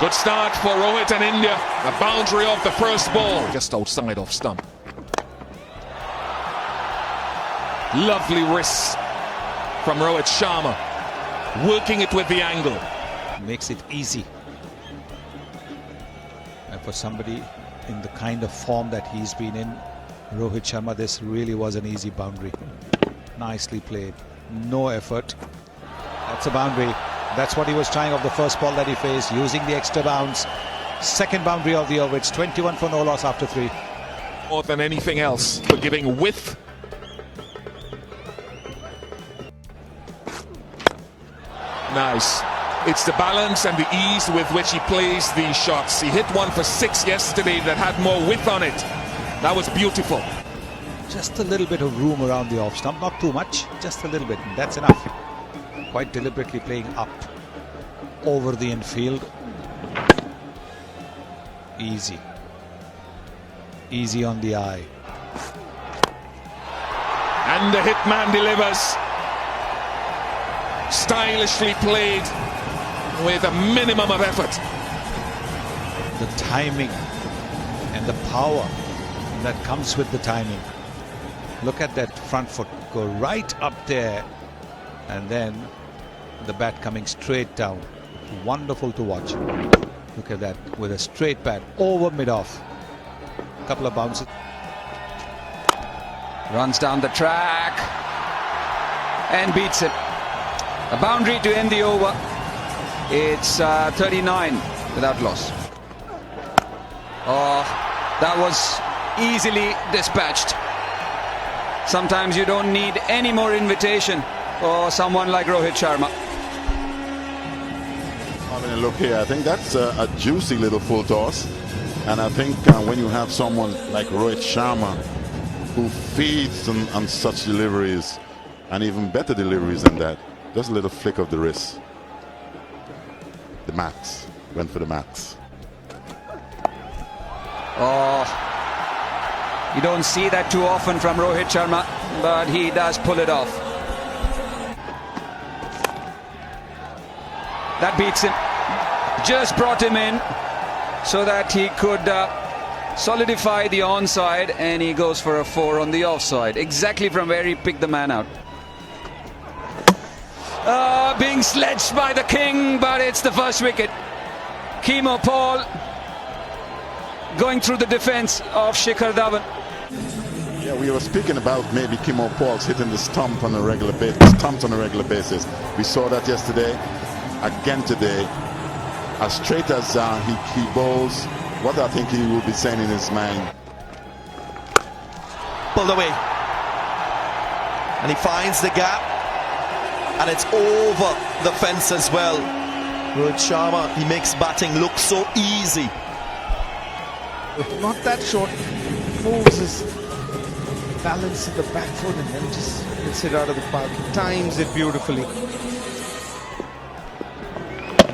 Good start for Rohit and India. The boundary of the first ball. Just outside of stump. Lovely wrist from Rohit Sharma. Working it with the angle. Makes it easy. And for somebody in the kind of form that he's been in, Rohit Sharma, this really was an easy boundary. Nicely played. No effort. That's a boundary. That's what he was trying of the first ball that he faced, using the extra bounce. Second boundary of the over. It's 21 for no loss after 3. More than anything else, for giving width. Nice. It's the balance and the ease with which he plays these shots. He hit one for 6 yesterday that had more width on it. That was beautiful. Just a little bit of room around the off stump, not too much, just a little bit, and that's enough. Quite deliberately playing up over the infield. Easy. Easy on the eye. And the hitman delivers. Stylishly played with a minimum of effort. The timing and the power that comes with the timing. Look at that front foot go right up there, and then the bat coming straight down. Wonderful to watch. Look at that, with a straight bat over mid-off. Couple of bounces. Runs down the track and beats it. A boundary to end the over. It's 39 without loss. Oh, that was easily dispatched. Sometimes you don't need any more invitation for someone like Rohit Sharma. Having a look here, I think that's a juicy little full toss. And I think when you have someone like Rohit Sharma who feeds on such deliveries, and even better deliveries than that, just a little flick of the wrist. The max. Went for the max. Oh, you don't see that too often from Rohit Sharma, but he does pull it off. That beats him. Just brought him in so that he could solidify the onside, and he goes for a 4 on the offside, exactly from where he picked the man out. Being sledged by the king, but it's the first wicket. Kemo Paul going through the defense of Shikhar Dhawan. Yeah, we were speaking about maybe Kemo Paul's hitting the stump on a regular basis. We saw that yesterday, again today. As straight as he bowls, what I think he will be saying in his mind. Pulled away, and he finds the gap, and it's over the fence as well. Rohit Sharma, he makes batting look so easy. Not that short, moves his balance in the back foot and then just hits it out of the park. He times it beautifully.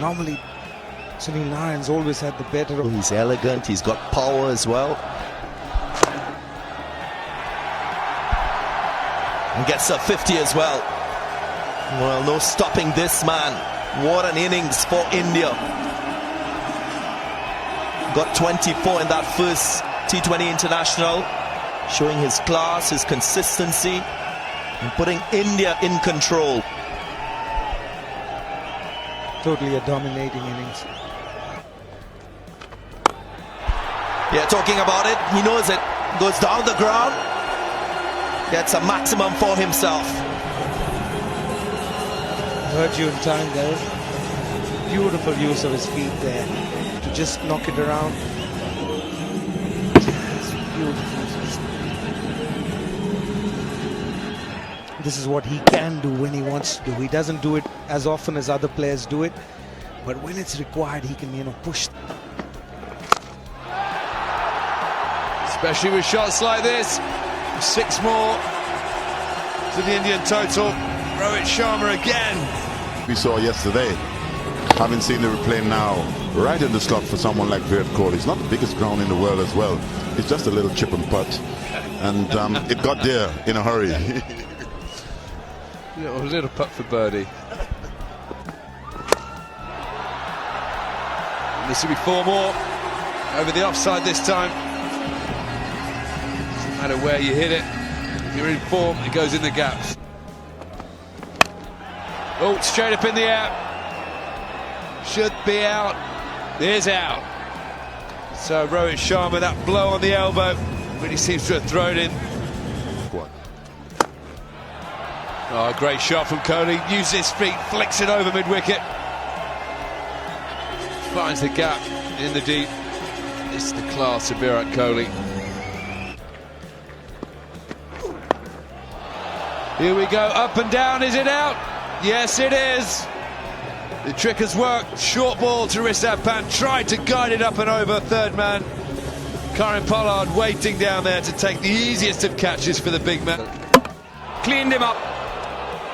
Normally, Sunil Narayan's always had the better of. He's elegant, he's got power as well. And gets a 50 as well. Well, no stopping this man. What an innings for India. Got 24 in that first T20 international, showing his class, his consistency, and putting India in control. Totally a dominating innings. Yeah, talking about it, he knows it. Goes down the ground, gets a maximum for himself. Heard you in time there. Beautiful use of his feet there to just knock it around. It's beautiful. This is what he can do when he wants to do. He doesn't do it as often as other players do it, but when it's required, he can, push. Especially with shots like this. 6 more to the Indian total. Rohit Sharma again. We saw yesterday, having seen the replay now, right in the slot for someone like Virat Kohli. It's not the biggest ground in the world as well. It's just a little chip and putt. And it got there in a hurry. A little putt for birdie. This will be 4 more. Over the offside this time. Doesn't matter where you hit it. If you're in form, it goes in the gaps. Oh, straight up in the air. Should be out. Is out. So Rohit Sharma, that blow on the elbow, really seems to have thrown in. Oh, great shot from Kohli. Uses his feet, flicks it over mid-wicket. Finds the gap in the deep. It's the class of Virat Kohli. Here we go, up and down. Is it out? Yes, it is. The trick has worked. Short ball to Rishabh Pant. Tried to guide it up and over. Third man, Karan Pollard, waiting down there to take the easiest of catches for the big man. Cleaned him up.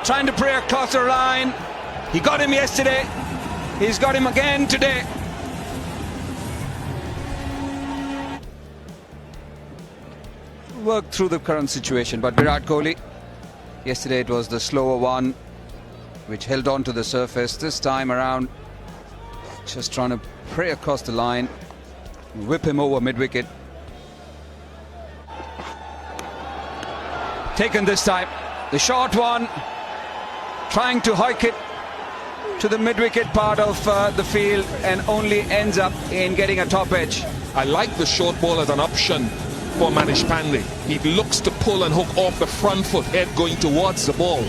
Trying to pray across the line. He got him yesterday. He's got him again today. Worked through the current situation, but Virat Kohli, yesterday it was the slower one which held on to the surface. This time around, just trying to pray across the line, whip him over mid-wicket. Taken this time, the short one, trying to hike it to the mid-wicket part of the field and only ends up in getting a top edge. I like the short ball as an option for Manish Pandey. He looks to pull and hook off the front foot, head going towards the ball.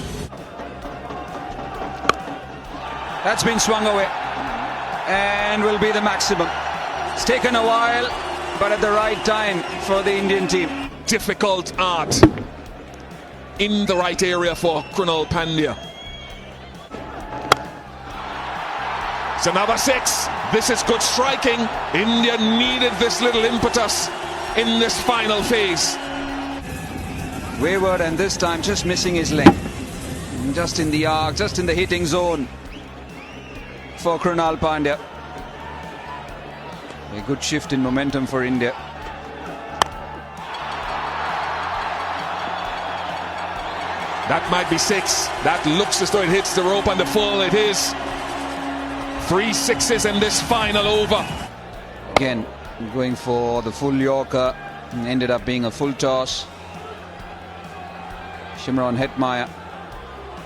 That's been swung away and will be the maximum. It's taken a while, but at the right time for the Indian team. Difficult art in the right area for Krunal Pandya. It's another 6. This is good striking. India needed this little impetus in this final phase. Wayward, and this time just missing his leg. Just in the arc, just in the hitting zone for Krunal Pandya. A good shift in momentum for India. That might be 6. That looks as though it hits the rope on the full. It is. 3 6s in this final over. Again, going for the full Yorker. Ended up being a full toss. Shimron Hetmeyer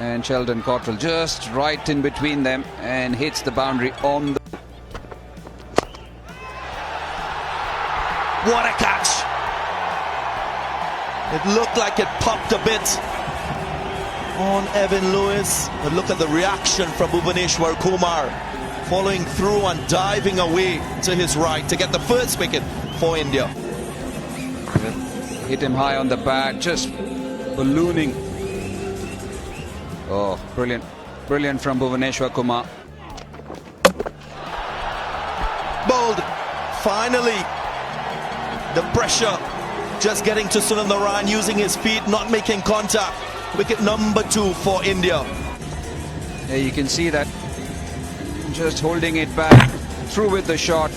and Sheldon Cottrell just right in between them and hits the boundary on the... What a catch! It looked like it popped a bit on Evan Lewis, but look at the reaction from Bhuvaneshwar Kumar, following through and diving away to his right to get the first wicket for India. Hit him high on the bat, just ballooning. Oh, brilliant. Brilliant from Bhuvaneshwar Kumar. Bowled. Finally, the pressure just getting to Sunil Narine, using his feet, not making contact. Wicket number 2 for India. Yeah, you can see that. Just holding it back, through with the shot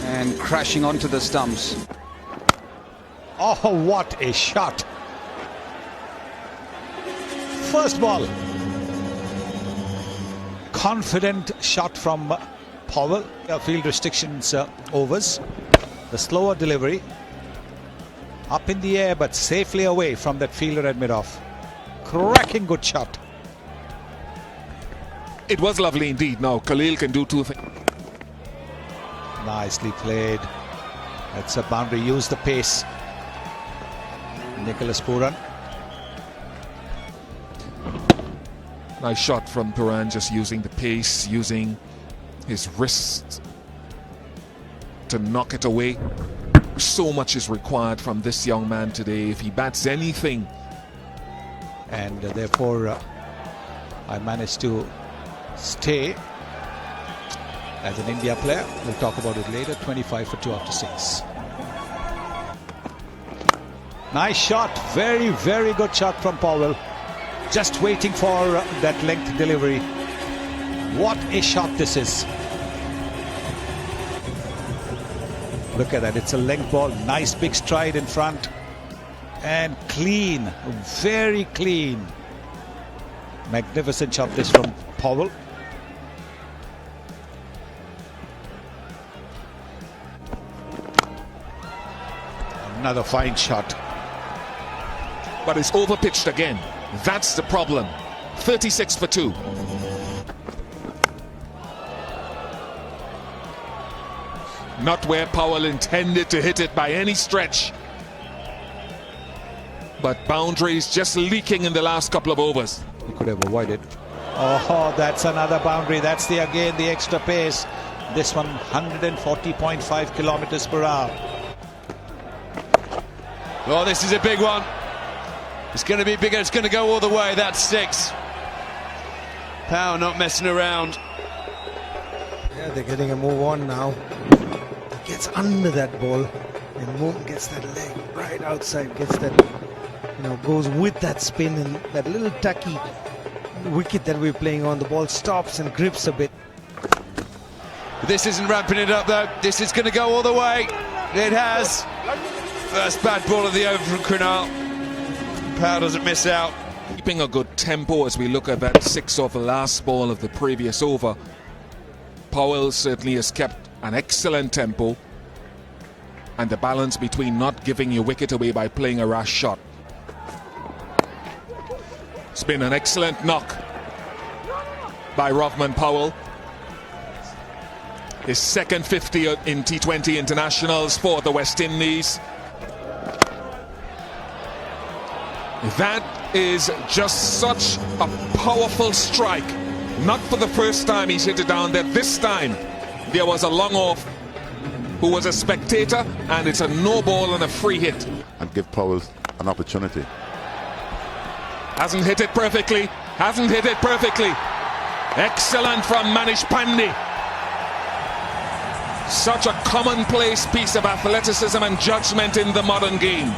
and crashing onto the stumps. Oh, what a shot. First ball. Confident shot from Powell. Field restrictions overs. The slower delivery. Up in the air, but safely away from that fielder at mid-off. Cracking good shot. It was lovely indeed. Now Khalil can do 2 things. Nicely played. That's a boundary. Use the pace. Nicholas Pooran. Nice shot from Pooran, just using the pace, using his wrist to knock it away. So much is required from this young man today. If he bats anything. And therefore I managed to stay as an India player. We'll talk about it later. 25 for 2 after 6. Nice shot. Very, very good shot from Powell. Just waiting for that length delivery. What a shot this is. Look at that. It's a length ball. Nice big stride in front. And clean. Very clean. Magnificent shot this from Powell. Another fine shot. But it's overpitched again. That's the problem. 36 for 2. Not where Powell intended to hit it by any stretch. But boundaries just leaking in the last couple of overs. He could have avoided. Oh, that's another boundary. That's the extra pace. This one 140.5 kilometers per hour. Oh, this is a big one. It's going to be bigger. It's going to go all the way. That's 6. Powell not messing around. Yeah, they're getting a move on now. He gets under that ball and Moon gets that leg right outside, gets that, goes with that spin, and that little tucky wicket that we're playing on, the ball stops and grips a bit. This isn't ramping it up though. This is going to go all the way. It has. First bad ball of the over from Krunal. Powell doesn't miss out. Keeping a good tempo as we look at that 6 off the last ball of the previous over. Powell certainly has kept an excellent tempo and the balance between not giving your wicket away by playing a rash shot. It's been an excellent knock by Rovman Powell. His second 50 in T20 internationals for the West Indies. That is just such a powerful strike. Not for the first time he's hit it down there. This time there was a long off who was a spectator, and it's a no ball and a free hit. And give Powell an opportunity. Hasn't hit it perfectly. Hasn't hit it perfectly. Excellent from Manish Pandey. Such a commonplace piece of athleticism and judgment in the modern game.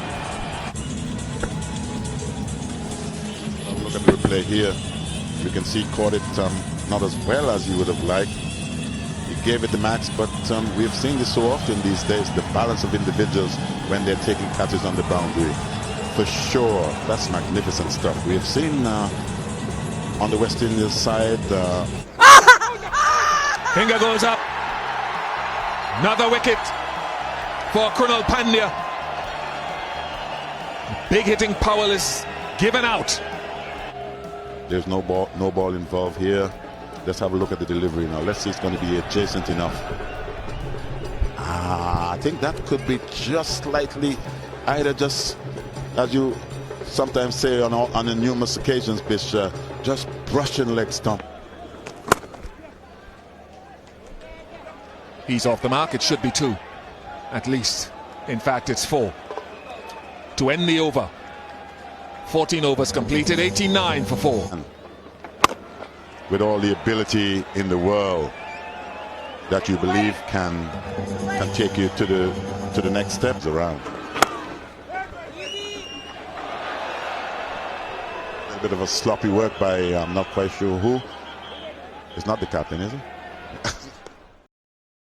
Look at the replay here. You can see he caught it not as well as you would have liked. He gave it the max, but we've seen this so often these days, the balance of individuals when they're taking catches on the boundary. For sure, that's magnificent stuff. We have seen on the West Indies side. Finger goes up. Another wicket for Krunal Pandya. Big hitting Powell is given out. There's no ball involved here. Let's have a look at the delivery now. Let's see if it's going to be adjacent enough. I think that could be just slightly, either just, as you sometimes say on numerous occasions, Bish, just brushing leg stump. He's off the mark. It should be 2, at least. In fact, it's 4. To end the over. 14 overs completed, 89 for 4. With all the ability in the world that you believe can take you to the next steps around. A bit of a sloppy work by I'm not quite sure who. It's not the captain, is it?